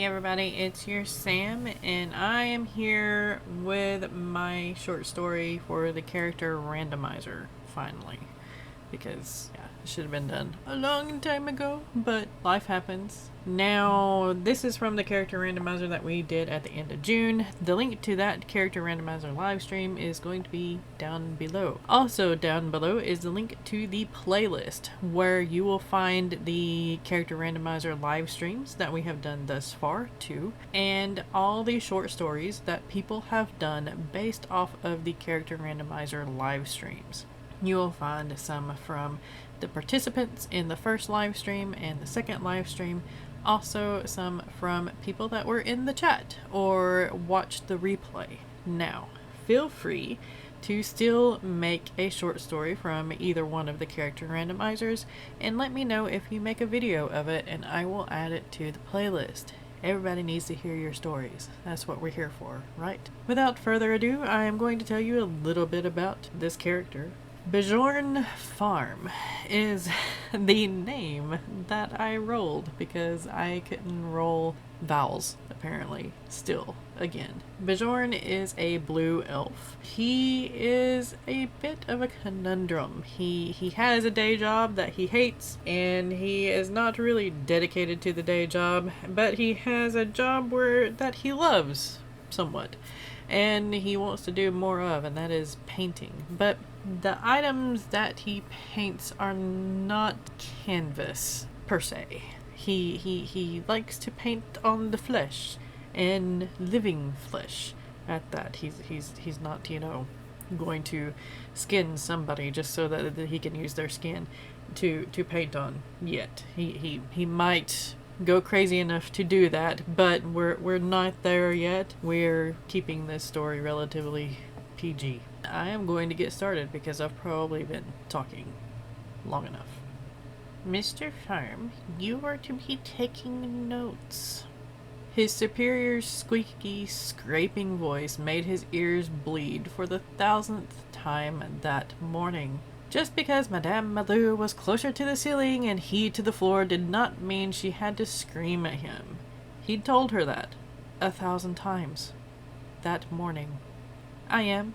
Hey everybody, it's your Sam, and I am here with my short story for the character Randomizer, finally. Because, yeah, it should have been done a long time ago, but life happens. Now, this is from the character randomizer that we did at the end of June. The link to that character randomizer live stream is going to be down below. Also down below is the link to the playlist where you will find the character randomizer live streams that we have done thus far too, and all the short stories that people have done based off of the character randomizer live streams. You will find some from the participants in the first live stream and the second live stream. Also some from people that were in the chat or watched the replay. Now, feel free to still make a short story from either one of the character randomizers and let me know if you make a video of it and I will add it to the playlist. Everybody needs to hear your stories. That's what we're here for, right? Without further ado, I am going to tell you a little bit about this character. Bjorn Fharm is the name that I rolled because I couldn't roll vowels, apparently, still, again. Bjorn is a blue elf. He is a bit of a conundrum. He has a day job that he hates, and he is not really dedicated to the day job, but he has a job that he loves somewhat, and he wants to do more of, and that is painting. But the items that he paints are not canvas per se. He likes to paint on the flesh and living flesh. At that, he's not, you know, going to skin somebody just so that he can use their skin to paint on yet. He might go crazy enough to do that, but we're not there yet. We're keeping this story relatively PG. I am going to get started because I've probably been talking long enough. Mr. Fharm, you are to be taking notes. His superior's squeaky, scraping voice made his ears bleed for the 1000th time that morning. Just because Madame Malou was closer to the ceiling and he to the floor did not mean she had to scream at him. He'd told her that 1,000 times that morning. I am.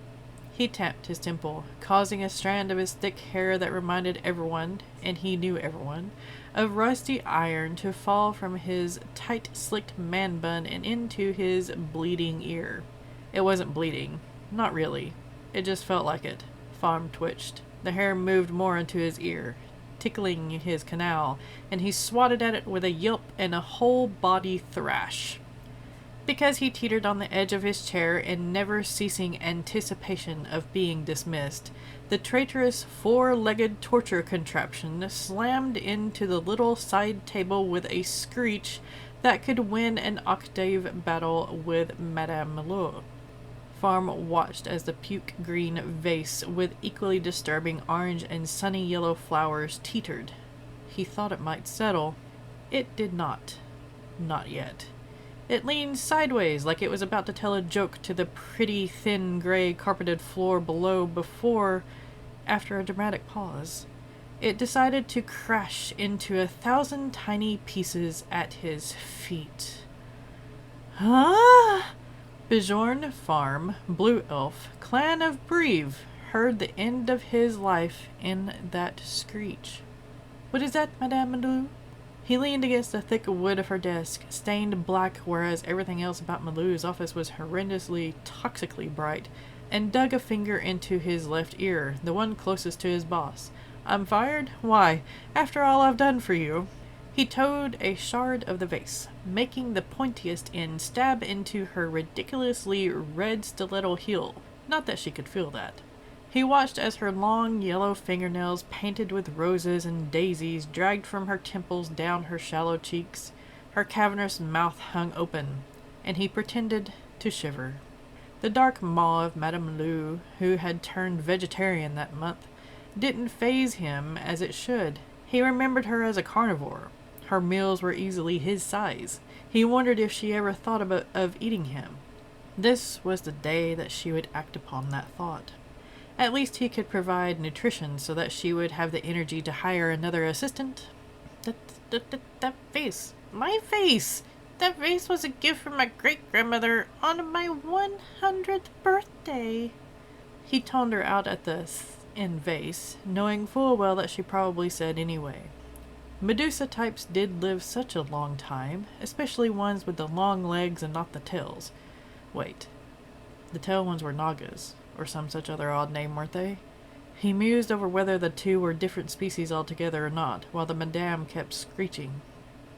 He tapped his temple, causing a strand of his thick hair that reminded everyone, and he knew everyone, of rusty iron to fall from his tight-slicked man bun and into his bleeding ear. It wasn't bleeding. Not really. It just felt like it. Fharm twitched. The hair moved more into his ear, tickling his canal, and he swatted at it with a yelp and a whole-body thrash. Because he teetered on the edge of his chair in never-ceasing anticipation of being dismissed, the traitorous four-legged torture contraption slammed into the little side table with a screech that could win an octave battle with Madame Malou. Fharm watched as the puke-green vase with equally disturbing orange and sunny yellow flowers teetered. He thought it might settle. It did not. Not yet. It leaned sideways like it was about to tell a joke to the pretty, thin, gray carpeted floor below before, after a dramatic pause, it decided to crash into 1,000 tiny pieces at his feet. Huh? Bjorn Fharm, Blue Elf, Clan of Breve, heard the end of his life in that screech. What is that, Madame Malou? He leaned against the thick wood of her desk, stained black whereas everything else about Malou's office was horrendously, toxically bright, and dug a finger into his left ear, the one closest to his boss. I'm fired? Why, after all I've done for you. He towed a shard of the vase, making the pointiest end stab into her ridiculously red stiletto heel. Not that she could feel that. He watched as her long yellow fingernails, painted with roses and daisies, dragged from her temples down her shallow cheeks. Her cavernous mouth hung open, and he pretended to shiver. The dark maw of Madame Malou, who had turned vegetarian that month, didn't faze him as it should. He remembered her as a carnivore. Her meals were easily his size. He wondered if she ever thought of eating him. This was the day that she would act upon that thought. At least he could provide nutrition so that she would have the energy to hire another assistant. That face. My face! That vase was a gift from my great-grandmother on my 100th birthday. He toned her out at the in vase, knowing full well that she probably said anyway. Medusa types did live such a long time, especially ones with the long legs and not the tails. Wait, the tail ones were Nagas, or some such other odd name, weren't they? He mused over whether the two were different species altogether or not, while the madame kept screeching.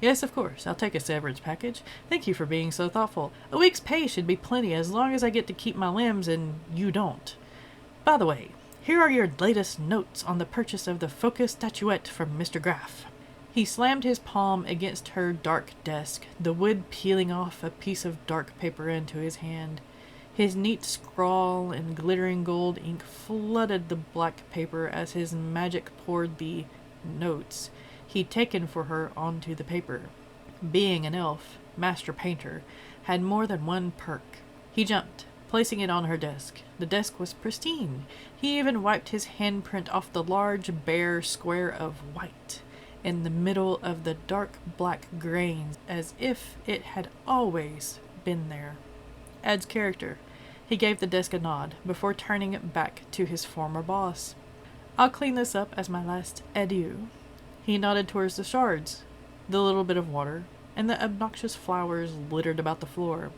Yes, of course, I'll take a severance package. Thank you for being so thoughtful. A week's pay should be plenty as long as I get to keep my limbs and you don't. By the way, here are your latest notes on the purchase of the focus statuette from Mr. Graff. He slammed his palm against her dark desk, the wood peeling off a piece of dark paper into his hand. His neat scrawl in glittering gold ink flooded the black paper as his magic poured the notes he'd taken for her onto the paper. Being an elf, master painter, had more than one perk. He jumped, placing it on her desk. The desk was pristine. He even wiped his handprint off the large, bare square of white in the middle of the dark black grains, as if it had always been there. Adds character. He gave the desk a nod, before turning it back to his former boss. I'll clean this up as my last adieu. He nodded towards the shards, the little bit of water, and the obnoxious flowers littered about the floor.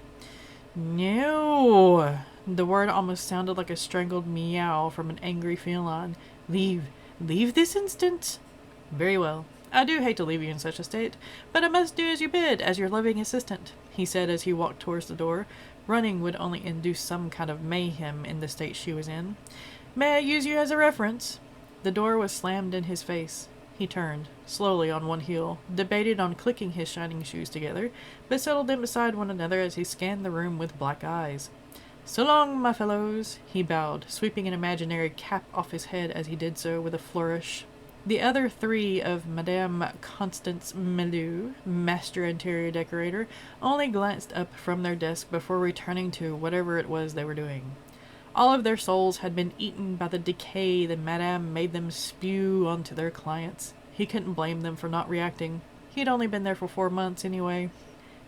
No! The word almost sounded like a strangled meow from an angry feline. Leave. Leave this instant. Very well. I do hate to leave you in such a state, but I must do as you bid, as your loving assistant, he said as he walked towards the door. Running would only induce some kind of mayhem in the state she was in. May I use you as a reference? The door was slammed in his face. He turned, slowly on one heel, debated on clicking his shining shoes together, but settled them beside one another as he scanned the room with black eyes. So long, my fellows, he bowed, sweeping an imaginary cap off his head as he did so with a flourish. The other three of Madame Constance Melou, master interior decorator, only glanced up from their desk before returning to whatever it was they were doing. All of their souls had been eaten by the decay that Madame made them spew onto their clients. He couldn't blame them for not reacting. He'd only been there for 4 months anyway.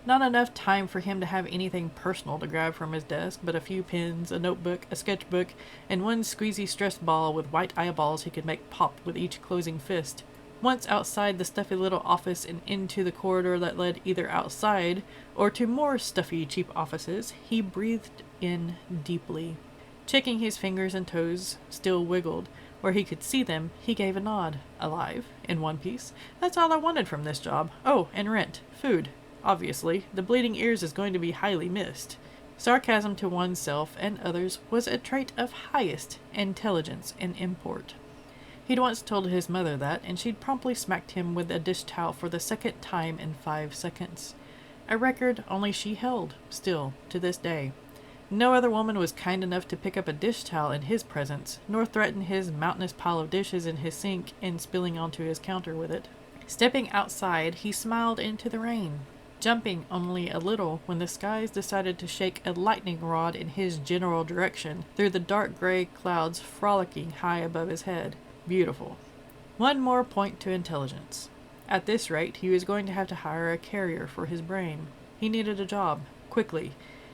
Not enough time for him to have anything personal to grab from his desk, but a few pens, a notebook, a sketchbook, and one squeezy stress ball with white eyeballs he could make pop with each closing fist. Once outside the stuffy little office and into the corridor that led either outside or to more stuffy, cheap offices, he breathed in deeply. Checking his fingers and toes still wiggled. Where he could see them, he gave a nod. Alive, in one piece. That's all I wanted from this job. Oh, and rent. Food. Obviously, the bleeding ears is going to be highly missed. Sarcasm to oneself and others was a trait of highest intelligence and import. He'd once told his mother that, and she'd promptly smacked him with a dish towel for the second time in 5 seconds. A record only she held, still, to this day. No other woman was kind enough to pick up a dish towel in his presence, nor threaten his mountainous pile of dishes in his sink and spilling onto his counter with it. Stepping outside, he smiled into the rain, jumping only a little when the skies decided to shake a lightning rod in his general direction through the dark gray clouds frolicking high above his head. Beautiful. One more point to intelligence. At this rate, he was going to have to hire a carrier for his brain. He needed a job, quickly.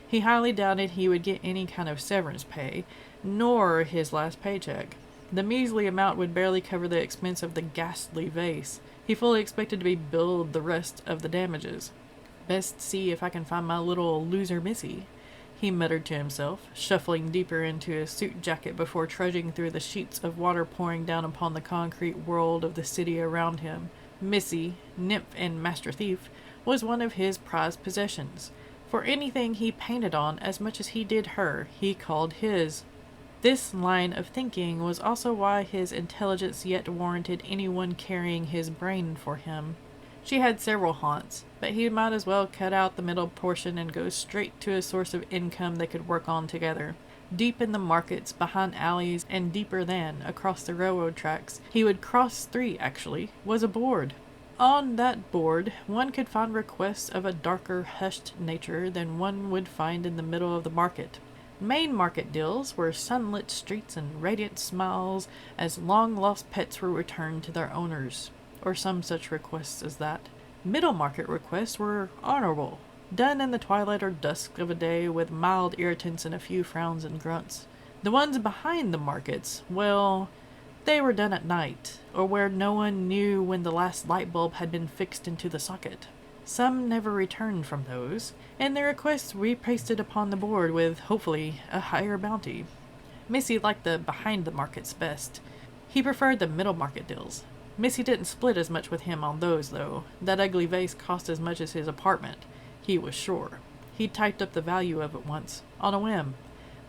He highly doubted he would get any kind of severance pay, nor his last paycheck. The measly amount would barely cover the expense of the ghastly vase. He fully expected to be billed the rest of the damages. Best see if I can find my little loser missy, he muttered to himself, shuffling deeper into his suit jacket before trudging through the sheets of water pouring down upon the concrete world of the city around him. Missy, nymph and master thief, was one of his prized possessions. For anything he painted on as much as he did her, he called his. This line of thinking was also why his intelligence yet warranted anyone carrying his brain for him. She had several haunts, but he might as well cut out the middle portion and go straight to a source of income they could work on together. Deep in the markets, behind alleys, and deeper than, across the railroad tracks, he would cross 3 actually, was a board. On that board, one could find requests of a darker, hushed nature than one would find in the middle of the market. Main market deals were sunlit streets and radiant smiles as long-lost pets were returned to their owners, or some such requests as that. Middle market requests were honorable, done in the twilight or dusk of a day with mild irritants and a few frowns and grunts. The ones behind the markets, well, they were done at night, or where no one knew when the last light bulb had been fixed into the socket. Some never returned from those, and their requests repasted upon the board with, hopefully, a higher bounty. Missy liked the behind the markets best. He preferred the middle market deals. Missy didn't split as much with him on those, though. That ugly vase cost as much as his apartment, he was sure. He typed up the value of it once, on a whim.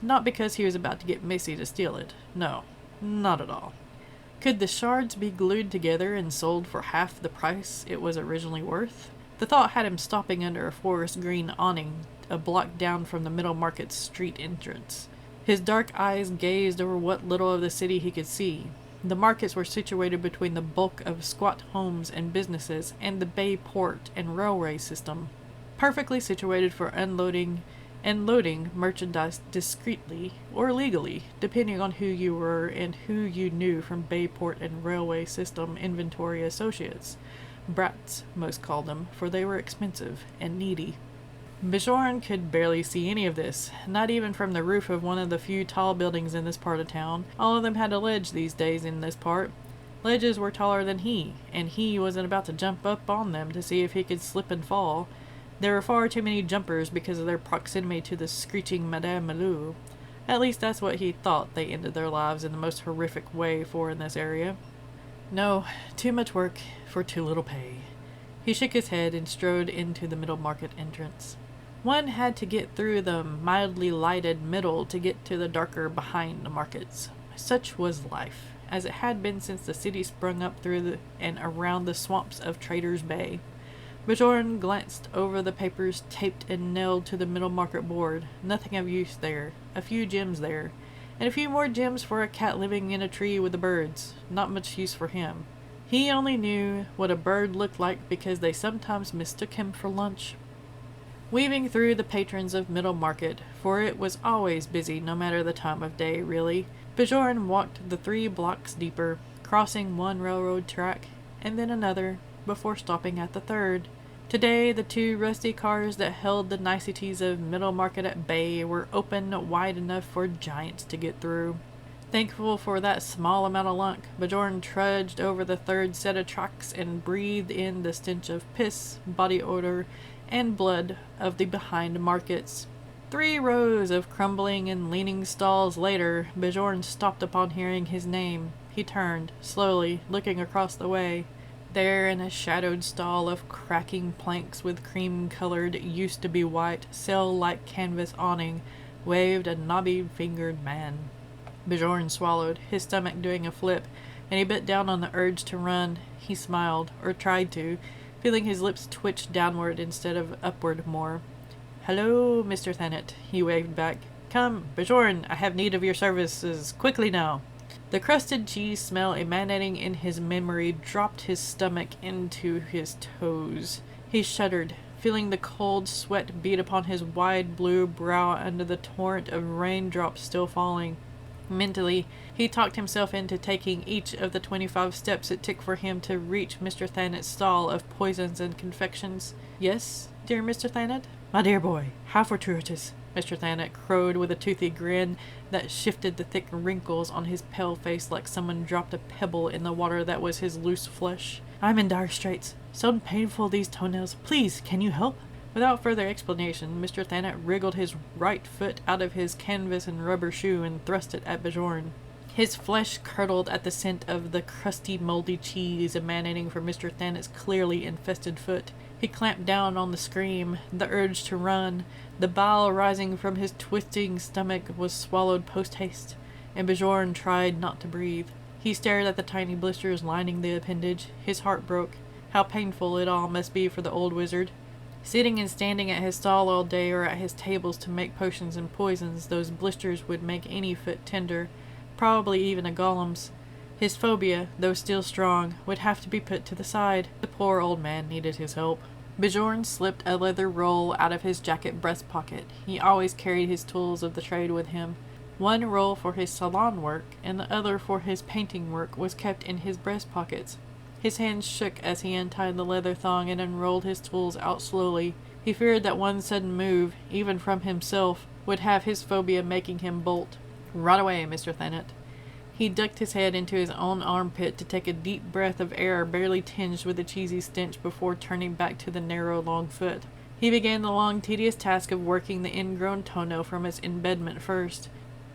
Not because he was about to get Missy to steal it. No, not at all. Could the shards be glued together and sold for half the price it was originally worth? The thought had him stopping under a forest green awning a block down from the middle market's street entrance. His dark eyes gazed over what little of the city he could see. The markets were situated between the bulk of squat homes and businesses and the bay port and railway system, perfectly situated for unloading and loading merchandise discreetly or legally, depending on who you were and who you knew from Bayport and Railway System Inventory Associates. Brats, most called them, for they were expensive and needy. Bjorn could barely see any of this, not even from the roof of one of the few tall buildings in this part of town. All of them had a ledge these days in this part. Ledges were taller than he, and he wasn't about to jump up on them to see if he could slip and fall. There were far too many jumpers because of their proximity to the screeching Madame Malou. At least that's what he thought they ended their lives in the most horrific way for in this area. No, too much work for too little pay. He shook his head and strode into the middle market entrance. One had to get through the mildly lighted middle to get to the darker behind the markets. Such was life, as it had been since the city sprung up through and around the swamps of Trader's Bay. Bjorn glanced over the papers taped and nailed to the middle market board. Nothing of use there. A few gems there. And a few more gems for a cat living in a tree with the birds. Not much use for him. He only knew what a bird looked like because they sometimes mistook him for lunch. Weaving through the patrons of Middle Market, for it was always busy no matter the time of day, really, Bjorn walked the 3 blocks deeper, crossing one railroad track, and then another, before stopping at the third. Today, the 2 rusty cars that held the niceties of Middle Market at bay were open wide enough for giants to get through. Thankful for that small amount of luck, Bjorn trudged over the 3rd set of tracks and breathed in the stench of piss, body odor, and blood of the behind markets. 3 rows of crumbling and leaning stalls later, Bjorn stopped upon hearing his name. He turned, slowly, looking across the way. There, in a shadowed stall of cracking planks with cream-colored, used-to-be-white, sail-like canvas awning, waved a knobby-fingered man. Bjorn swallowed, his stomach doing a flip, and he bit down on the urge to run. He smiled, or tried to, feeling his lips twitch downward instead of upward more. "Hello, Mr. Thanet," he waved back. "Come, Bjorn, I have need of your services. Quickly now." The crusted cheese smell emanating in his memory dropped his stomach into his toes. He shuddered, feeling the cold sweat beat upon his wide blue brow under the torrent of raindrops still falling. Mentally, he talked himself into taking each of the 25 steps it took for him to reach Mr. Thanet's stall of poisons and confections. "Yes, dear Mr. Thanet?" "My dear boy, how fortuitous," Mr. Thanet crowed with a toothy grin that shifted the thick wrinkles on his pale face like someone dropped a pebble in the water that was his loose flesh. "I'm in dire straits. So painful these toenails. Please, can you help?" Without further explanation, Mr. Thanet wriggled his right foot out of his canvas and rubber shoe and thrust it at Bjorn. His flesh curdled at the scent of the crusty, moldy cheese emanating from Mr. Thanet's clearly infested foot. He clamped down on the scream, the urge to run. The bile rising from his twisting stomach was swallowed post-haste, and Bjorn tried not to breathe. He stared at the tiny blisters lining the appendage. His heart broke. How painful it all must be for the old wizard. Sitting and standing at his stall all day or at his tables to make potions and poisons, those blisters would make any foot tender, probably even a golem's. His phobia, though still strong, would have to be put to the side. The poor old man needed his help. Bjorn slipped a leather roll out of his jacket breast pocket. He always carried his tools of the trade with him. One roll for his salon work, and the other for his painting work was kept in his breast pockets. His hands shook as he untied the leather thong and unrolled his tools out slowly. He feared that one sudden move, even from himself, would have his phobia making him bolt. Right away, Mr. Thanet. He ducked his head into his own armpit to take a deep breath of air barely tinged with a cheesy stench before turning back to the narrow, long foot. He began the long, tedious task of working the ingrown toenail from its embedment first.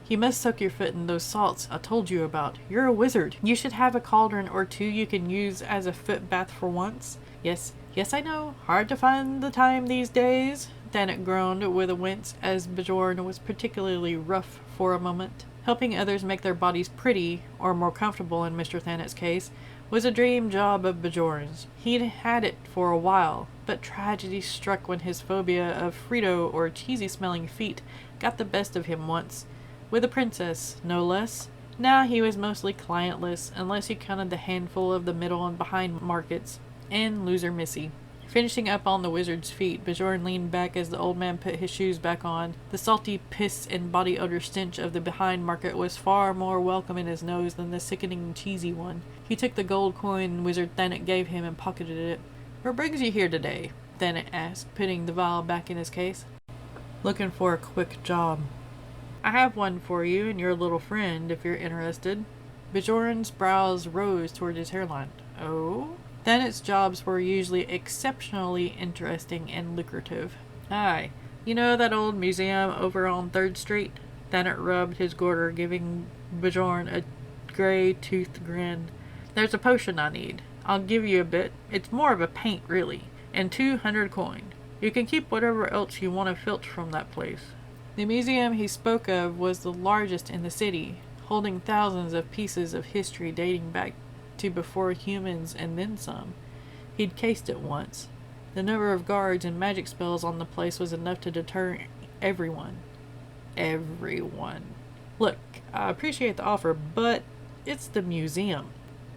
You must soak your foot in those salts I told you about. You're a wizard. You should have a cauldron or two you can use as a foot bath for once. Yes, I know. Hard to find the time these days. Thanet groaned with a wince as Bjorn was particularly rough for a moment. Helping others make their bodies pretty, or more comfortable in Mr. Thanet's case, was a dream job of Bjorn's. He'd had it for a while, but tragedy struck when his phobia of Frito or cheesy-smelling feet got the best of him once. With a princess, no less. Now he was mostly clientless, unless you counted the handful of the middle and behind markets, and loser Missy. Finishing up on the wizard's feet, Bjorn leaned back as the old man put his shoes back on. The salty piss and body odor stench of the behind market was far more welcome in his nose than the sickening cheesy one. He took the gold coin Wizard Thanet gave him and pocketed it. "What brings you here today?" Thanet asked, putting the vial back in his case. "Looking for a quick job." "I have one for you and your little friend, if you're interested." Bjorn's brows rose toward his hairline. "Oh?" Thanet's jobs were usually exceptionally interesting and lucrative. "Aye. You know that old museum over on 3rd Street? Thanet rubbed his goiter, giving Bjorn a gray-toothed grin. "There's a potion I need. I'll give you a bit. It's more of a paint, really. And 200 coin. You can keep whatever else you want to filch from that place." The museum he spoke of was the largest in the city, holding thousands of pieces of history dating back to before humans and then some. He'd cased it once. The number of guards and magic spells on the place was enough to deter everyone. Everyone. "Look, I appreciate the offer, but it's the museum."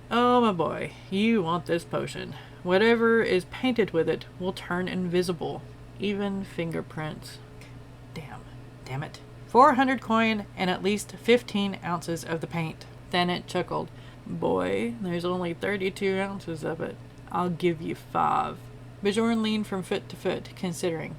"Oh, my boy, you want this potion. Whatever is painted with it will turn invisible. Even fingerprints." Damn it. 400 coin and at least 15 ounces of the paint. Thanet chuckled. "Boy, there's only 32 ounces of it. I'll give you 5. Bjorn leaned from foot to foot, considering.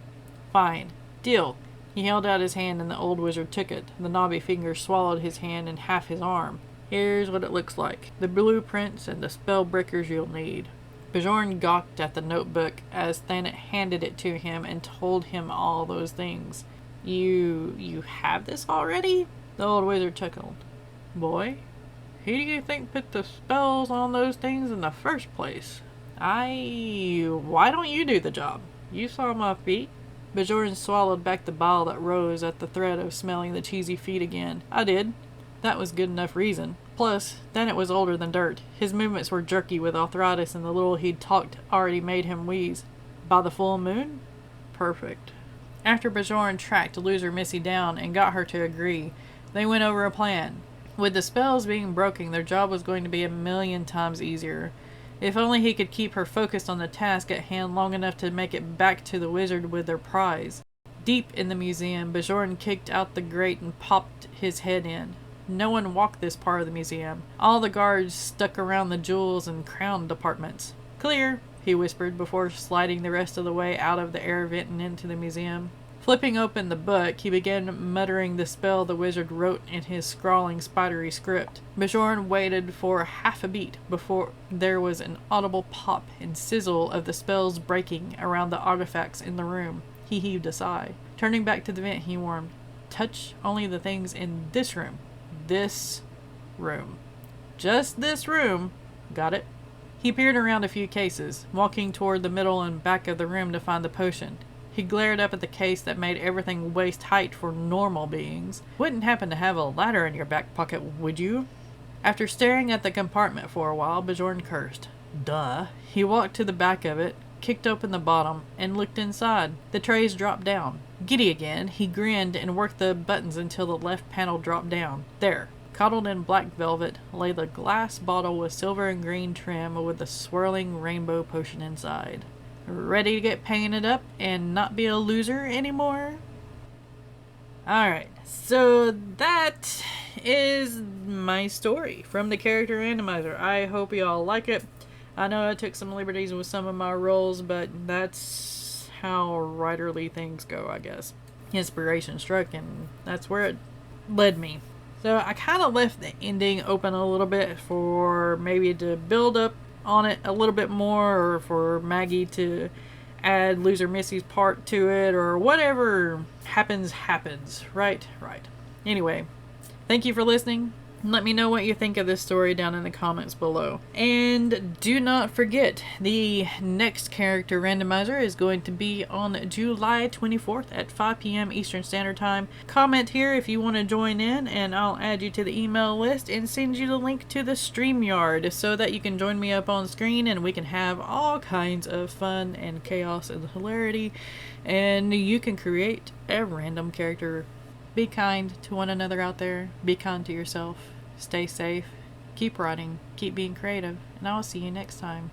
"Fine. Deal." He held out his hand and the old wizard took it. The knobby fingers swallowed his hand and half his arm. "Here's what it looks like. The blueprints and the spell breakers you'll need." Bjorn gawked at the notebook as Thanet handed it to him and told him all those things. You have this already?" The old wizard chuckled. "Boy, who do you think put the spells on those things in the first place? Why don't you do the job? You saw my feet." Bjorn swallowed back the bile that rose at the threat of smelling the cheesy feet again. "I did." That was good enough reason. Plus, Thanet was older than dirt. His movements were jerky with arthritis and the little he'd talked already made him wheeze. "By the full moon?" "Perfect." After Bjorn tracked loser Missy down and got her to agree, they went over a plan. With the spells being broken, their job was going to be 1,000,000 times easier. If only he could keep her focused on the task at hand long enough to make it back to the wizard with their prize. Deep in the museum, Bjorn kicked out the grate and popped his head in. No one walked this part of the museum. All the guards stuck around the jewels and crown departments. "Clear," he whispered before sliding the rest of the way out of the air vent and into the museum. Flipping open the book, he began muttering the spell the wizard wrote in his scrawling, spidery script. Bjorn waited for half a beat before there was an audible pop and sizzle of the spells breaking around the artifacts in the room. He heaved a sigh. Turning back to the vent, he warned, "Touch only the things in this room. This room. Just this room. Got it?" He peered around a few cases, walking toward the middle and back of the room to find the potion. He glared up at the case that made everything waist height for normal beings. "Wouldn't happen to have a ladder in your back pocket, would you?" After staring at the compartment for a while, Bjorn cursed. Duh. He walked to the back of it, kicked open the bottom, and looked inside. The trays dropped down. Giddy again, he grinned and worked the buttons until the left panel dropped down. There. Coddled in black velvet lay the glass bottle with silver and green trim with the swirling rainbow potion inside. Ready to get painted up and not be a loser anymore? Alright, so that is my story from the character Randomizer. I hope you all like it. I know I took some liberties with some of my roles, but that's how writerly things go, I guess. Inspiration struck, and that's where it led me. So I kind of left the ending open a little bit for maybe to build up on it a little bit more, or for Maggie to add Loser Missy's part to it, or whatever happens, right? Anyway, thank you for listening. Let me know what you think of this story down in the comments below. And do not forget, the next character randomizer is going to be on July 24th at 5 p.m. Eastern Standard Time. Comment here if you want to join in, and I'll add you to the email list and send you the link to the StreamYard so that you can join me up on screen and we can have all kinds of fun and chaos and hilarity, and you can create a random character. Be kind to one another out there. Be kind to yourself. Stay safe. Keep writing. Keep being creative. And I'll see you next time.